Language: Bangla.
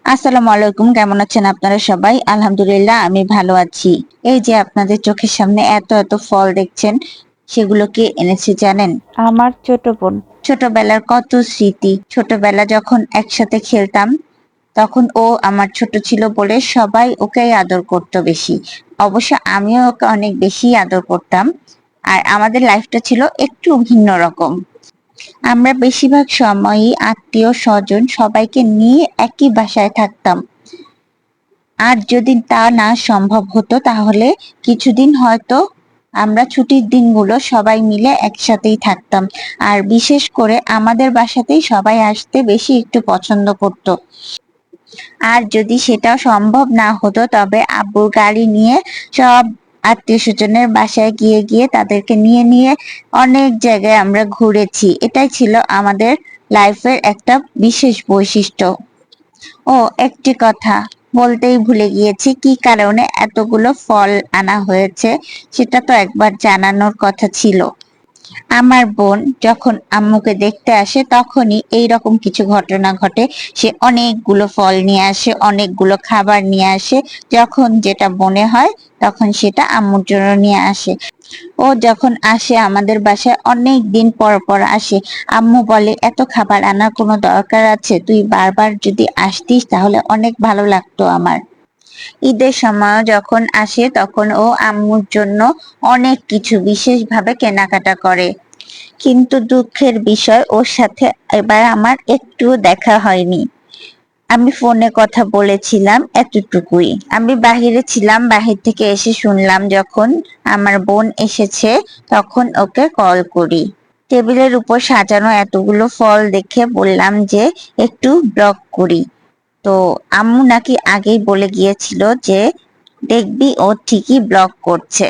আসসালামু আলাইকুম, কেমন আছেন আপনারা সবাই? আলহামদুলিল্লাহ আমি ভালো আছি। এই যে আপনাদের চোখের সামনে এত এত ফল দেখছেন, সেগুলো কে এনেছে জানেন? আমার ছোট বোন। ছোটবেলার কত স্মৃতি। ছোটবেলা যখন একসাথে খেলতাম, তখন ও আমার ছোট ছিল বলে সবাই ওকেই আদর করতো বেশি। অবশ্য আমিও ওকে অনেক বেশি আদর করতাম। আর আমাদের লাইফটা ছিল একটু ভিন্ন রকম। আমরা বেশিরভাগ সময়ই আত্মীয় স্বজন সবাইকে নিয়ে একই বাসায় থাকতাম। আর যদি তা না সম্ভব হতো তাহলে কিছুদিন হয়তো আমরা ছুটির দিনগুলো সবাই মিলে একসাথেই থাকতাম। আর বিশেষ করে আমাদের বাসাতেই সবাই আসতে বেশি একটু পছন্দ করত। আর যদি সেটা সম্ভব না হতো তবে আব্বুর গাড়ি নিয়ে সব আত্মীয় স্বজনের বাসায় গিয়ে গিয়ে তাদেরকে নিয়ে নিয়ে অনেক জায়গায় আমরা ঘুরেছি। এটাই ছিল আমাদের লাইফের একটা বিশেষ বৈশিষ্ট্য। ও, একটি কথা বলতেই ভুলে গিয়েছি, কি কারণে এতগুলো ফল আনা হয়েছে সেটা তো একবার জানানোর কথা ছিল। আমার বোন যখন আম্মুকে দেখতে আসে তখনই এইরকম কিছু ঘটনা ঘটে। সে অনেকগুলো ফল নিয়ে আসে, অনেকগুলো খাবার নিয়ে আসে। যখন যেটা মনে হয় তখন সেটা আম্মুর জন্য নিয়ে আসে। ও যখন আসে আমাদের বাসায় অনেক দিন পর পর আসে। আম্মু বলে, এত খাবার আনার কোনো দরকার আছে? তুই বারবার যদি আসতিস তাহলে অনেক ভালো লাগতো আমার। ঈদের সময় যখন আসে তখন ও আম্মুর জন্য অনেক কিছু বিশেষভাবে কেনাকাটা করে। কিন্তু দুঃখের বিষয়, ওর সাথে এবার আমার একটুও দেখা হয়নি। আমি ফোনে কথা বলেছিলাম এতটুকুই। আমি বাহিরে ছিলাম, বাহির থেকে এসে শুনলাম যখন আমার বোন এসেছে তখন ওকে কল করি। টেবিলের উপর সাজানো এতগুলো ফল দেখে বললাম যে একটু ব্লগ করি। তো আম্মু নাকি আগেই বলে গিয়েছিল যে দেখবি ও ঠিকই ব্লগ করছে।